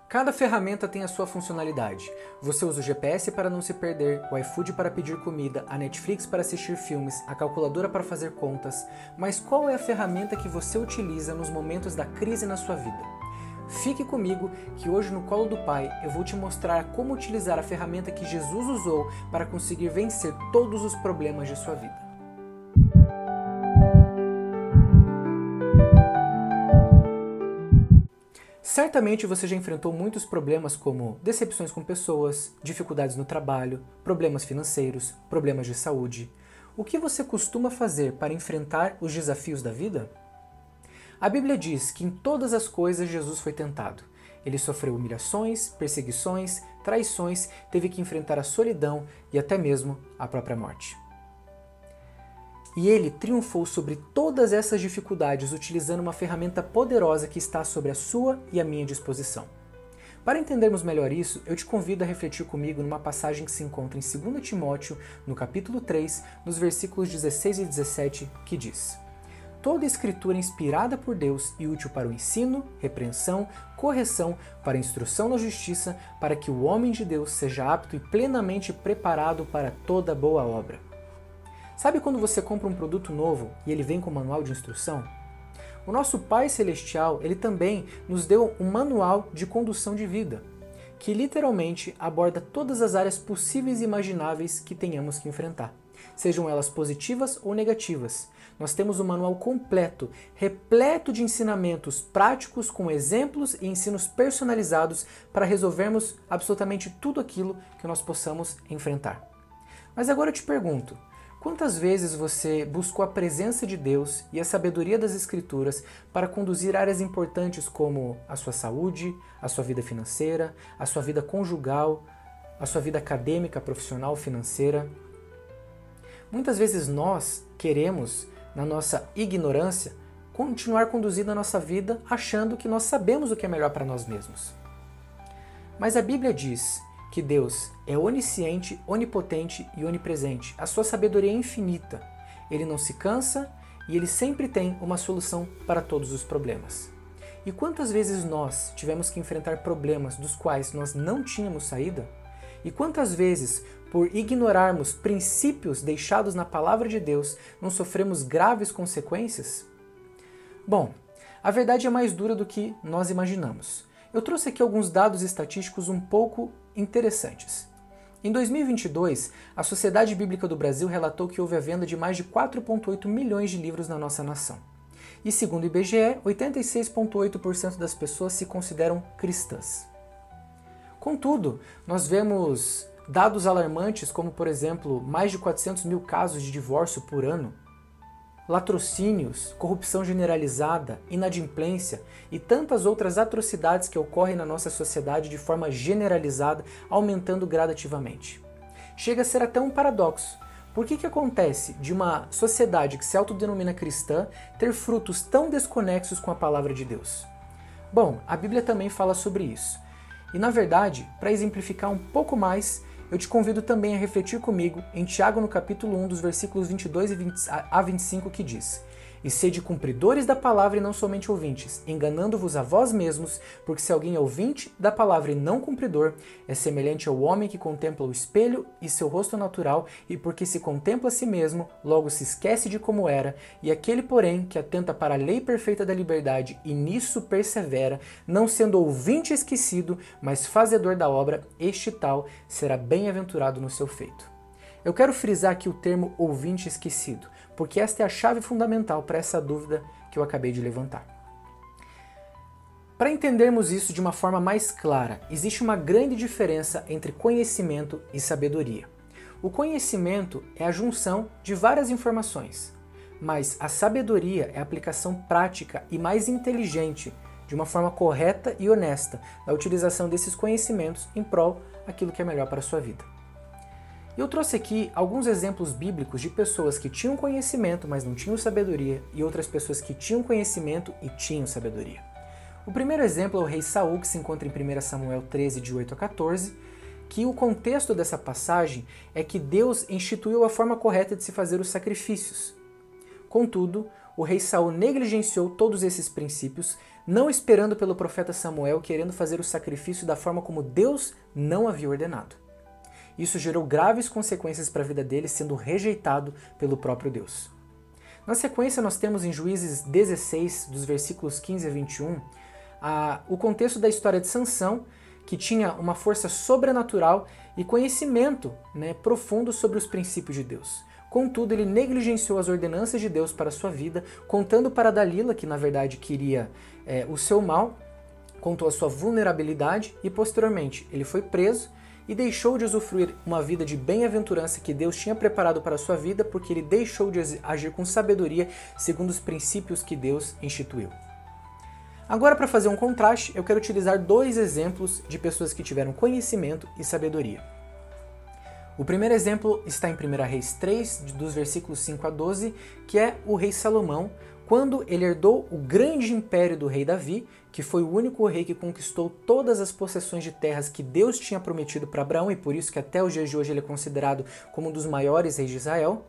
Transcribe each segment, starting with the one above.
Cada ferramenta tem a sua funcionalidade. Você usa o GPS para não se perder, o iFood para pedir comida, a Netflix para assistir filmes, a calculadora para fazer contas. Mas qual é a ferramenta que você utiliza nos momentos da crise na sua vida? Fique comigo que hoje no Colo do Pai eu vou te mostrar como utilizar a ferramenta que Jesus usou para conseguir vencer todos os problemas de sua vida. Certamente você já enfrentou muitos problemas como decepções com pessoas, dificuldades no trabalho, problemas financeiros, problemas de saúde. O que você costuma fazer para enfrentar os desafios da vida? A Bíblia diz que em todas as coisas Jesus foi tentado. Ele sofreu humilhações, perseguições, traições, teve que enfrentar a solidão e até mesmo a própria morte. E ele triunfou sobre todas essas dificuldades utilizando uma ferramenta poderosa que está sobre a sua e a minha disposição. Para entendermos melhor isso, eu te convido a refletir comigo numa passagem que se encontra em 2 Timóteo, no capítulo 3, nos versículos 16 e 17, que diz: Toda escritura é inspirada por Deus e útil para o ensino, repreensão, correção, para a instrução na justiça, para que o homem de Deus seja apto e plenamente preparado para toda boa obra. Sabe quando você compra um produto novo e ele vem com manual de instrução? O nosso Pai Celestial, ele também nos deu um manual de condução de vida, que literalmente aborda todas as áreas possíveis e imagináveis que tenhamos que enfrentar, sejam elas positivas ou negativas. Nós temos um manual completo, repleto de ensinamentos práticos com exemplos e ensinos personalizados para resolvermos absolutamente tudo aquilo que nós possamos enfrentar. Mas agora eu te pergunto, quantas vezes você buscou a presença de Deus e a sabedoria das Escrituras para conduzir áreas importantes como a sua saúde, a sua vida financeira, a sua vida conjugal, a sua vida acadêmica, profissional, financeira? Muitas vezes nós queremos, na nossa ignorância, continuar conduzindo a nossa vida achando que nós sabemos o que é melhor para nós mesmos. Mas a Bíblia diz que Deus é onisciente, onipotente e onipresente. A sua sabedoria é infinita. Ele não se cansa e ele sempre tem uma solução para todos os problemas. E quantas vezes nós tivemos que enfrentar problemas dos quais nós não tínhamos saída? E quantas vezes, por ignorarmos princípios deixados na palavra de Deus, não sofremos graves consequências? Bom, a verdade é mais dura do que nós imaginamos. Eu trouxe aqui alguns dados estatísticos um pouco interessantes. Em 2022, a Sociedade Bíblica do Brasil relatou que houve a venda de mais de 4,8 milhões de livros na nossa nação. E segundo o IBGE, 86,8% das pessoas se consideram cristãs. Contudo, nós vemos dados alarmantes como, por exemplo, mais de 400 mil casos de divórcio por ano, latrocínios, corrupção generalizada, inadimplência e tantas outras atrocidades que ocorrem na nossa sociedade de forma generalizada, aumentando gradativamente. Chega a ser até um paradoxo. Por que acontece de uma sociedade que se autodenomina cristã ter frutos tão desconexos com a palavra de Deus? Bom, a Bíblia também fala sobre isso. E na verdade, para exemplificar um pouco mais, eu te convido também a refletir comigo em Tiago no capítulo 1, dos versículos 22 a 25, que diz: E sede cumpridores da palavra e não somente ouvintes, enganando-vos a vós mesmos, porque se alguém é ouvinte da palavra e não cumpridor, é semelhante ao homem que contempla o espelho e seu rosto natural, e porque se contempla a si mesmo, logo se esquece de como era, e aquele, porém, que atenta para a lei perfeita da liberdade e nisso persevera, não sendo ouvinte esquecido, mas fazedor da obra, este tal será bem-aventurado no seu feito. Eu quero frisar aqui o termo ouvinte esquecido, porque esta é a chave fundamental para essa dúvida que eu acabei de levantar. Para entendermos isso de uma forma mais clara, existe uma grande diferença entre conhecimento e sabedoria. O conhecimento é a junção de várias informações, mas a sabedoria é a aplicação prática e mais inteligente, de uma forma correta e honesta, da utilização desses conhecimentos em prol daquilo que é melhor para a sua vida. Eu trouxe aqui alguns exemplos bíblicos de pessoas que tinham conhecimento, mas não tinham sabedoria, e outras pessoas que tinham conhecimento e tinham sabedoria. O primeiro exemplo é o rei Saul, que se encontra em 1 Samuel 13, de 8 a 14, que o contexto dessa passagem é que Deus instituiu a forma correta de se fazer os sacrifícios. Contudo, o rei Saul negligenciou todos esses princípios, não esperando pelo profeta Samuel, querendo fazer o sacrifício da forma como Deus não havia ordenado. Isso gerou graves consequências para a vida dele, sendo rejeitado pelo próprio Deus. Na sequência, nós temos em Juízes 16, dos versículos 15 a 21, o contexto da história de Sansão, que tinha uma força sobrenatural e conhecimento profundo sobre os princípios de Deus. Contudo, ele negligenciou as ordenanças de Deus para a sua vida, contando para Dalila, que na verdade queria o seu mal, contou a sua vulnerabilidade e posteriormente ele foi preso e deixou de usufruir uma vida de bem-aventurança que Deus tinha preparado para a sua vida, porque ele deixou de agir com sabedoria segundo os princípios que Deus instituiu. Agora, para fazer um contraste, eu quero utilizar dois exemplos de pessoas que tiveram conhecimento e sabedoria. O primeiro exemplo está em 1 Reis 3, dos versículos 5 a 12, que é o rei Salomão, quando ele herdou o grande império do rei Davi, que foi o único rei que conquistou todas as possessões de terras que Deus tinha prometido para Abraão, e por isso que até os dias de hoje ele é considerado como um dos maiores reis de Israel.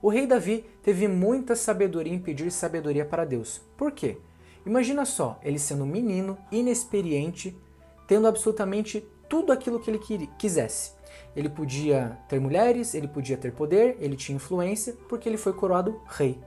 O rei Davi teve muita sabedoria em pedir sabedoria para Deus. Por quê? Imagina só, ele sendo um menino, inexperiente, tendo absolutamente tudo aquilo que ele quisesse. Ele podia ter mulheres, ele podia ter poder, ele tinha influência, porque ele foi coroado rei.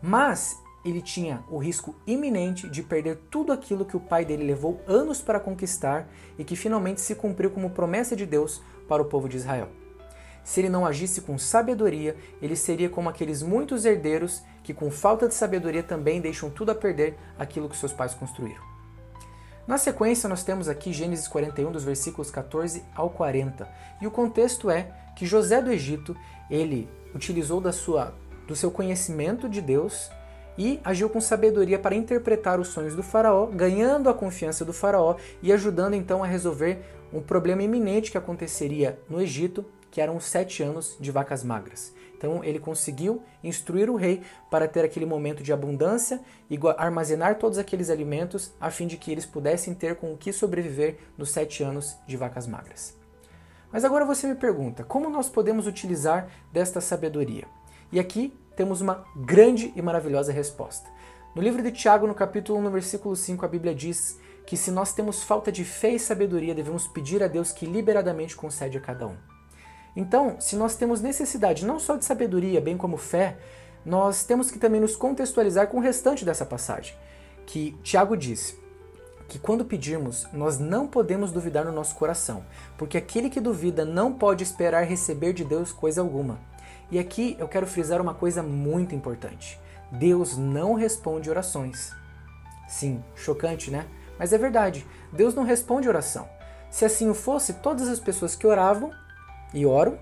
Mas ele tinha o risco iminente de perder tudo aquilo que o pai dele levou anos para conquistar e que finalmente se cumpriu como promessa de Deus para o povo de Israel. Se ele não agisse com sabedoria, ele seria como aqueles muitos herdeiros que com falta de sabedoria também deixam tudo a perder aquilo que seus pais construíram. Na sequência, nós temos aqui Gênesis 41, dos versículos 14 ao 40. E o contexto é que José do Egito, ele utilizou do seu conhecimento de Deus e agiu com sabedoria para interpretar os sonhos do faraó, ganhando a confiança do faraó e ajudando então a resolver um problema iminente que aconteceria no Egito, que eram os 7 anos de vacas magras. Então ele conseguiu instruir o rei para ter aquele momento de abundância e armazenar todos aqueles alimentos a fim de que eles pudessem ter com o que sobreviver nos 7 anos de vacas magras. Mas agora você me pergunta, como nós podemos utilizar desta sabedoria? E aqui temos uma grande e maravilhosa resposta. No livro de Tiago, no capítulo 1, no versículo 5, a Bíblia diz que se nós temos falta de fé e sabedoria, devemos pedir a Deus que liberadamente concede a cada um. Então, se nós temos necessidade não só de sabedoria, bem como fé, nós temos que também nos contextualizar com o restante dessa passagem, que Tiago diz que quando pedirmos, nós não podemos duvidar no nosso coração, porque aquele que duvida não pode esperar receber de Deus coisa alguma. E aqui eu quero frisar uma coisa muito importante. Deus não responde orações. Sim, chocante, né? Mas é verdade, Deus não responde oração. Se assim o fosse, todas as pessoas que oravam e oram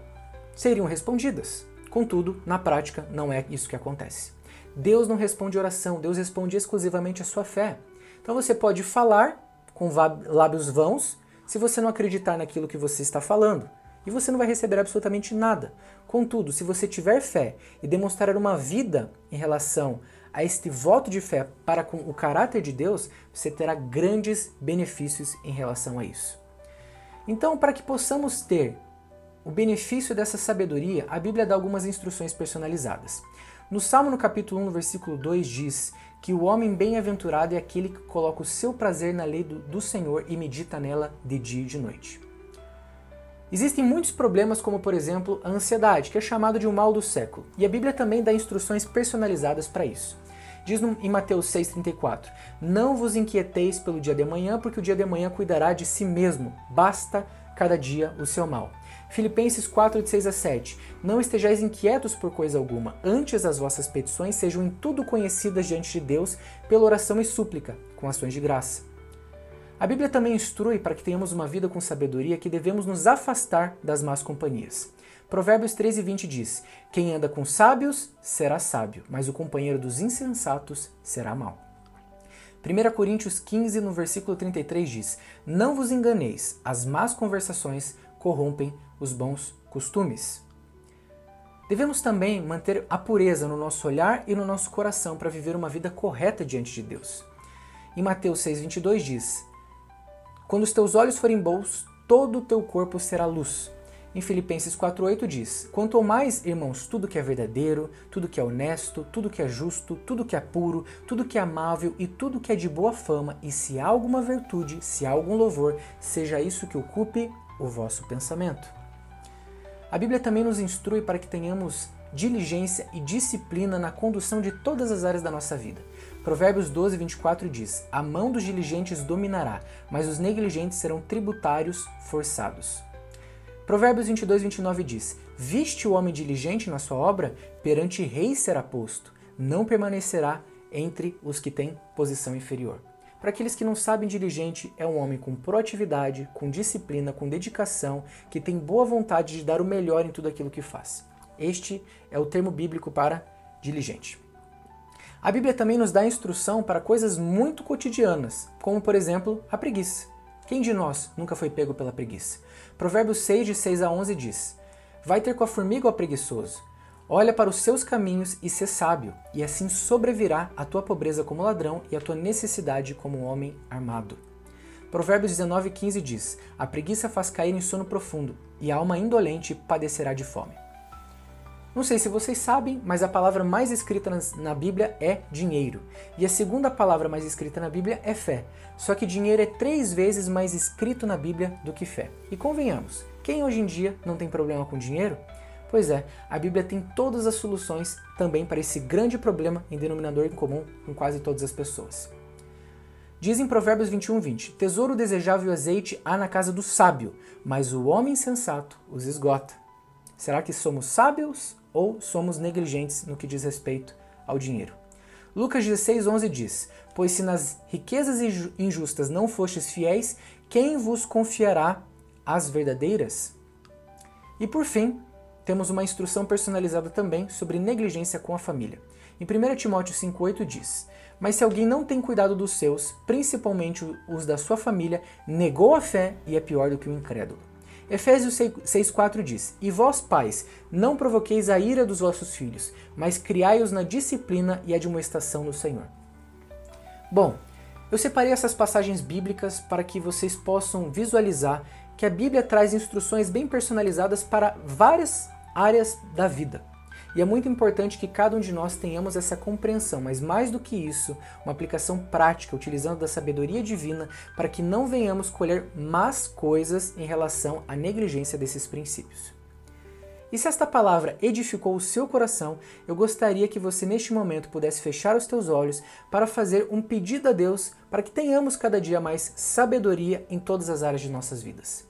seriam respondidas. Contudo, na prática, não é isso que acontece. Deus não responde oração, Deus responde exclusivamente a sua fé. Então você pode falar com lábios vãos se você não acreditar naquilo que você está falando, e você não vai receber absolutamente nada. Contudo, se você tiver fé e demonstrar uma vida em relação a este voto de fé para com o caráter de Deus, você terá grandes benefícios em relação a isso. Então, para que possamos ter o benefício dessa sabedoria, a Bíblia dá algumas instruções personalizadas. No Salmo, no capítulo 1, no versículo 2, diz que o homem bem-aventurado é aquele que coloca o seu prazer na lei do Senhor e medita nela de dia e de noite. Existem muitos problemas, como por exemplo a ansiedade, que é chamado de um mal do século, e a Bíblia também dá instruções personalizadas para isso. Diz em Mateus 6,34, não vos inquieteis pelo dia de amanhã, porque o dia de amanhã cuidará de si mesmo, basta cada dia o seu mal. Filipenses 4, de 6 a 7, não estejais inquietos por coisa alguma, antes as vossas petições sejam em tudo conhecidas diante de Deus pela oração e súplica, com ações de graça. A Bíblia também instrui para que tenhamos uma vida com sabedoria que devemos nos afastar das más companhias. Provérbios 13:20 diz, quem anda com sábios será sábio, mas o companheiro dos insensatos será mau. 1 Coríntios 15, no versículo 33 diz, não vos enganeis, as más conversações corrompem os bons costumes. Devemos também manter a pureza no nosso olhar e no nosso coração para viver uma vida correta diante de Deus. Em Mateus 6,22 diz, quando os teus olhos forem bons, todo o teu corpo será luz. Em Filipenses 4:8 diz: Quanto ao mais, irmãos, tudo que é verdadeiro, tudo que é honesto, tudo que é justo, tudo que é puro, tudo que é amável e tudo que é de boa fama, e se há alguma virtude, se há algum louvor, seja isso que ocupe o vosso pensamento. A Bíblia também nos instrui para que tenhamos diligência e disciplina na condução de todas as áreas da nossa vida. Provérbios 12:24 diz: A mão dos diligentes dominará, mas os negligentes serão tributários forçados. Provérbios 22:29 diz: Viste o homem diligente na sua obra? Perante reis será posto, não permanecerá entre os que têm posição inferior. Para aqueles que não sabem, diligente é um homem com proatividade, com disciplina, com dedicação, que tem boa vontade de dar o melhor em tudo aquilo que faz. Este é o termo bíblico para diligente. A Bíblia também nos dá instrução para coisas muito cotidianas, como por exemplo a preguiça. Quem de nós nunca foi pego pela preguiça? Provérbios 6, de 6 a 11 diz: Vai ter com a formiga, ó preguiçoso. Olha para os seus caminhos e sê sábio, e assim sobrevirá a tua pobreza como ladrão e a tua necessidade como um homem armado. Provérbios 19:15 diz: A preguiça faz cair em sono profundo, e a alma indolente padecerá de fome. Não sei se vocês sabem, mas a palavra mais escrita na Bíblia é dinheiro. E a segunda palavra mais escrita na Bíblia é fé. Só que dinheiro é 3 vezes mais escrito na Bíblia do que fé. E convenhamos, quem hoje em dia não tem problema com dinheiro? Pois é, a Bíblia tem todas as soluções também para esse grande problema em denominador em comum com quase todas as pessoas. Diz em Provérbios 21:20: Tesouro desejável e azeite há na casa do sábio, mas o homem insensato os esgota. Será que somos sábios ou somos negligentes no que diz respeito ao dinheiro? Lucas 16:11 diz: Pois se nas riquezas injustas não fostes fiéis, quem vos confiará as verdadeiras? E por fim, temos uma instrução personalizada também sobre negligência com a família. Em 1 Timóteo 5:8 diz: Mas se alguém não tem cuidado dos seus, principalmente os da sua família, negou a fé e é pior do que o incrédulo. Efésios 6:4 diz: E vós, pais, não provoqueis a ira dos vossos filhos, mas criai-os na disciplina e admoestação do Senhor. Bom, eu separei essas passagens bíblicas para que vocês possam visualizar que a Bíblia traz instruções bem personalizadas para várias áreas da vida. E é muito importante que cada um de nós tenhamos essa compreensão, mas mais do que isso, uma aplicação prática, utilizando da sabedoria divina, para que não venhamos colher más coisas em relação à negligência desses princípios. E se esta palavra edificou o seu coração, eu gostaria que você neste momento pudesse fechar os teus olhos para fazer um pedido a Deus para que tenhamos cada dia mais sabedoria em todas as áreas de nossas vidas.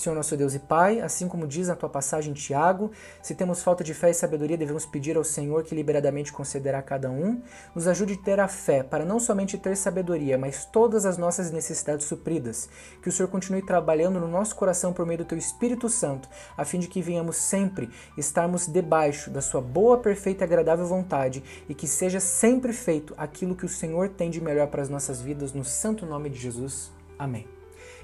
Senhor nosso Deus e Pai, assim como diz na tua passagem em Tiago, se temos falta de fé e sabedoria, devemos pedir ao Senhor que liberadamente concederá a cada um. Nos ajude a ter a fé para não somente ter sabedoria, mas todas as nossas necessidades supridas. Que o Senhor continue trabalhando no nosso coração por meio do teu Espírito Santo, a fim de que venhamos sempre estarmos debaixo da sua boa, perfeita e agradável vontade e que seja sempre feito aquilo que o Senhor tem de melhor para as nossas vidas, no santo nome de Jesus. Amém.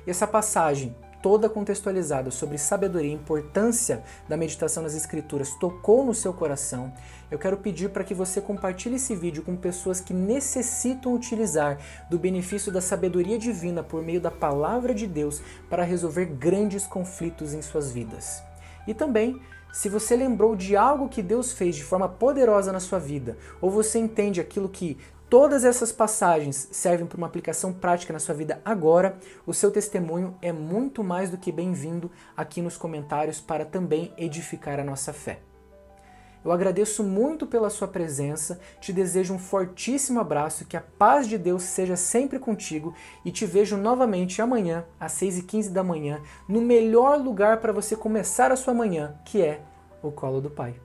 E essa passagem toda contextualizada sobre sabedoria e importância da meditação nas Escrituras tocou no seu coração, eu quero pedir para que você compartilhe esse vídeo com pessoas que necessitam utilizar do benefício da sabedoria divina por meio da palavra de Deus para resolver grandes conflitos em suas vidas. E também, se você lembrou de algo que Deus fez de forma poderosa na sua vida, ou você entende aquilo que todas essas passagens servem para uma aplicação prática na sua vida agora, o seu testemunho é muito mais do que bem-vindo aqui nos comentários para também edificar a nossa fé. Eu agradeço muito pela sua presença, te desejo um fortíssimo abraço, que a paz de Deus seja sempre contigo e te vejo novamente amanhã, às 6h15 da manhã, no melhor lugar para você começar a sua manhã, que é o colo do Pai.